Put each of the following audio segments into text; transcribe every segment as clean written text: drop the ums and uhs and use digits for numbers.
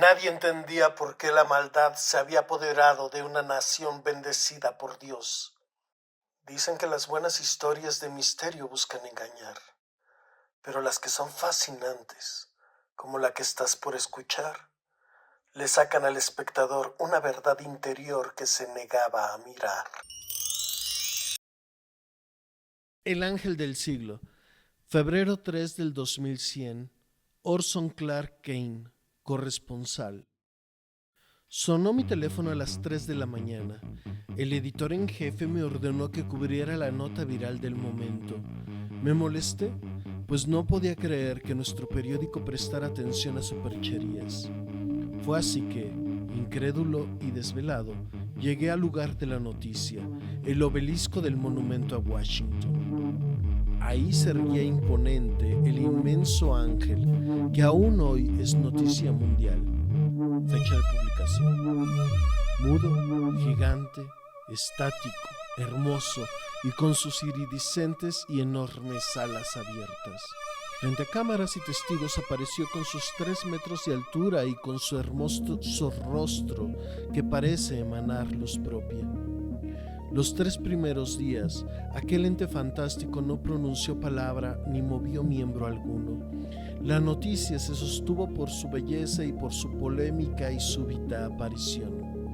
Nadie entendía por qué la maldad se había apoderado de una nación bendecida por Dios. Dicen que las buenas historias de misterio buscan engañar, pero las que son fascinantes, como la que estás por escuchar, le sacan al espectador una verdad interior que se negaba a mirar. El ángel del siglo, febrero 3 del 2100, Orson Clark Kane, corresponsal. Sonó mi teléfono a las 3 de la mañana. El editor en jefe me ordenó que cubriera la nota viral del momento. Me molesté, pues no podía creer que nuestro periódico prestara atención a supercherías. Fue así que, incrédulo y desvelado, llegué al lugar de la noticia, el obelisco del monumento a Washington. Ahí se erguía imponente el inmenso ángel que aún hoy es noticia mundial. Fecha de publicación. Mudo, gigante, estático, hermoso y con sus iridiscentes y enormes alas abiertas. Frente a cámaras y testigos apareció con sus 3 metros de altura y con su hermoso rostro que parece emanar luz propia. Los 3 primeros días, aquel ente fantástico no pronunció palabra ni movió miembro alguno. La noticia se sostuvo por su belleza y por su polémica y súbita aparición.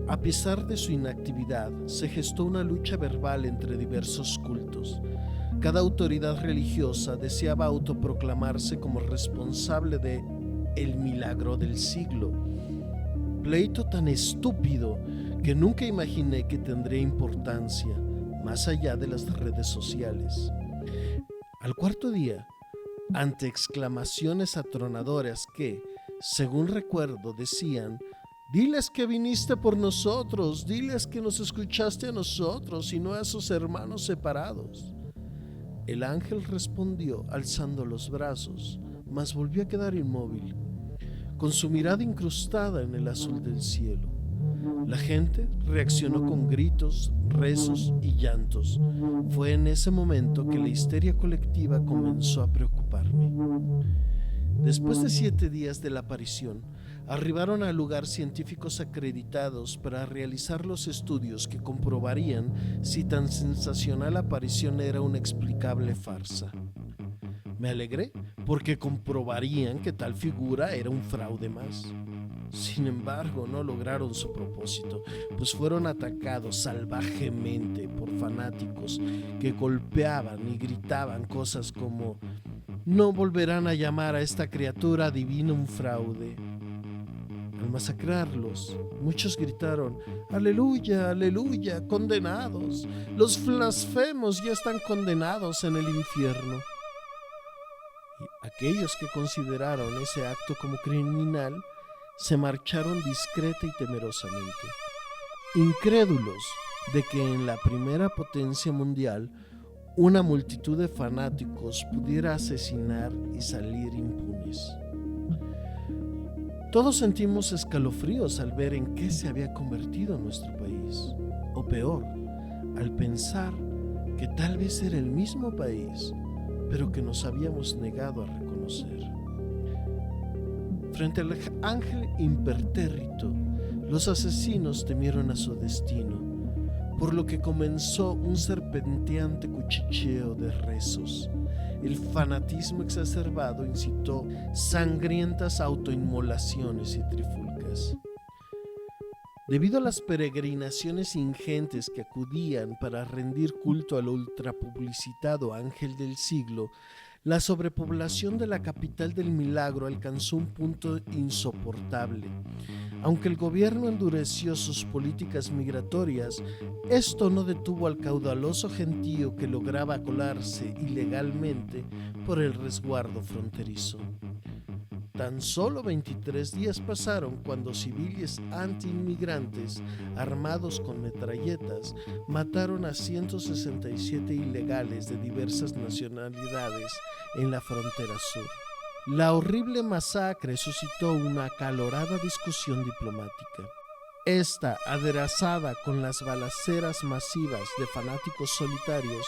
A pesar de su inactividad, se gestó una lucha verbal entre diversos cultos. Cada autoridad religiosa deseaba autoproclamarse como responsable de el milagro del siglo. Pleito tan estúpido que nunca imaginé que tendría importancia, más allá de las redes sociales. Al cuarto día, ante exclamaciones atronadoras que, según recuerdo, decían: «Diles que viniste por nosotros, diles que nos escuchaste a nosotros y no a sus hermanos separados». El ángel respondió alzando los brazos, mas volvió a quedar inmóvil, con su mirada incrustada en el azul del cielo. La gente reaccionó con gritos, rezos y llantos. Fue en ese momento que la histeria colectiva comenzó a preocuparme. Después de 7 días de la aparición, arribaron al lugar científicos acreditados para realizar los estudios que comprobarían si tan sensacional aparición era una explicable farsa. Me alegré porque comprobarían que tal figura era un fraude más. Sin embargo, no lograron su propósito, pues fueron atacados salvajemente por fanáticos que golpeaban y gritaban cosas como: «No volverán a llamar a esta criatura divina un fraude». Al masacrarlos, muchos gritaron: «¡Aleluya, aleluya, condenados! Los blasfemos ya están condenados en el infierno». Y aquellos que consideraron ese acto como criminal se marcharon discreta y temerosamente, incrédulos de que en la primera potencia mundial una multitud de fanáticos pudiera asesinar y salir impunes. Todos sentimos escalofríos al ver en qué se había convertido nuestro país, o peor, al pensar que tal vez era el mismo país, pero que nos habíamos negado a reconocer. Frente al ángel impertérrito, los asesinos temieron a su destino, por lo que comenzó un serpenteante cuchicheo de rezos. El fanatismo exacerbado incitó sangrientas autoinmolaciones y trifulcas. Debido a las peregrinaciones ingentes que acudían para rendir culto al ultrapublicitado ángel del siglo, la sobrepoblación de la capital del milagro alcanzó un punto insoportable. Aunque el gobierno endureció sus políticas migratorias, esto no detuvo al caudaloso gentío que lograba colarse ilegalmente por el resguardo fronterizo. Tan solo 23 días pasaron cuando civiles anti-inmigrantes armados con metralletas mataron a 167 ilegales de diversas nacionalidades en la frontera sur. La horrible masacre suscitó una acalorada discusión diplomática. Esta, aderezada con las balaceras masivas de fanáticos solitarios,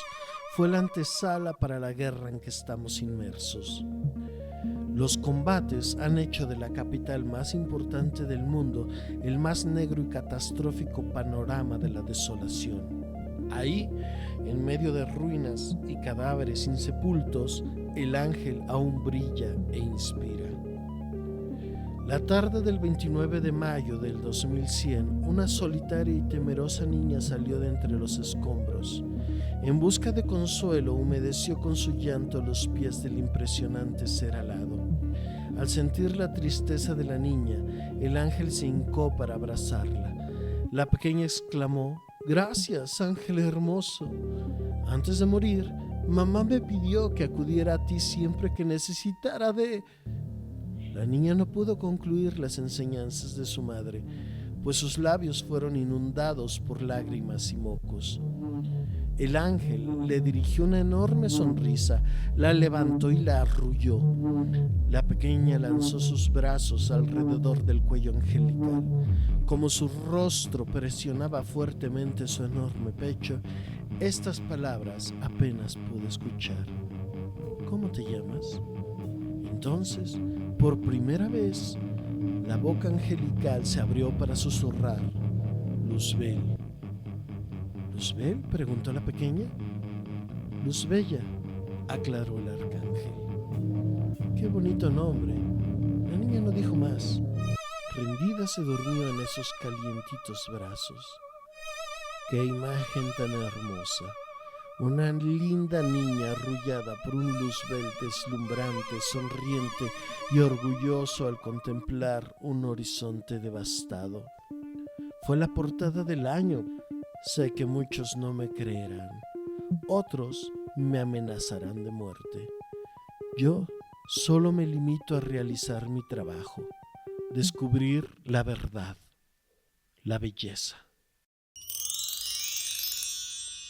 fue la antesala para la guerra en que estamos inmersos. Los combates han hecho de la capital más importante del mundo el más negro y catastrófico panorama de la desolación. Ahí, en medio de ruinas y cadáveres insepultos, el ángel aún brilla e inspira. La tarde del 29 de mayo del 2100, una solitaria y temerosa niña salió de entre los escombros. En busca de consuelo, humedeció con su llanto los pies del impresionante ser alado. Al sentir la tristeza de la niña, el ángel se hincó para abrazarla. La pequeña exclamó: «Gracias, ángel hermoso. Antes de morir, mamá me pidió que acudiera a ti siempre que necesitara de...». La niña no pudo concluir las enseñanzas de su madre, pues sus labios fueron inundados por lágrimas y mocos. El ángel le dirigió una enorme sonrisa, la levantó y la arrulló. La pequeña lanzó sus brazos alrededor del cuello angelical. Como su rostro presionaba fuertemente su enorme pecho, estas palabras apenas pude escuchar. «¿Cómo te llamas?». Entonces, por primera vez, la boca angelical se abrió para susurrar: «Luzbel». «¿Luzbel?», preguntó la pequeña. «Luzbella», aclaró el arcángel. «Qué bonito nombre». La niña no dijo más. Rendida se durmió en esos calientitos brazos. ¡Qué imagen tan hermosa! Una linda niña arrullada por un Luzbel deslumbrante, sonriente y orgulloso al contemplar un horizonte devastado. Fue la portada del año. Sé que muchos no me creerán. Otros me amenazarán de muerte. Yo solo me limito a realizar mi trabajo, descubrir la verdad, la belleza.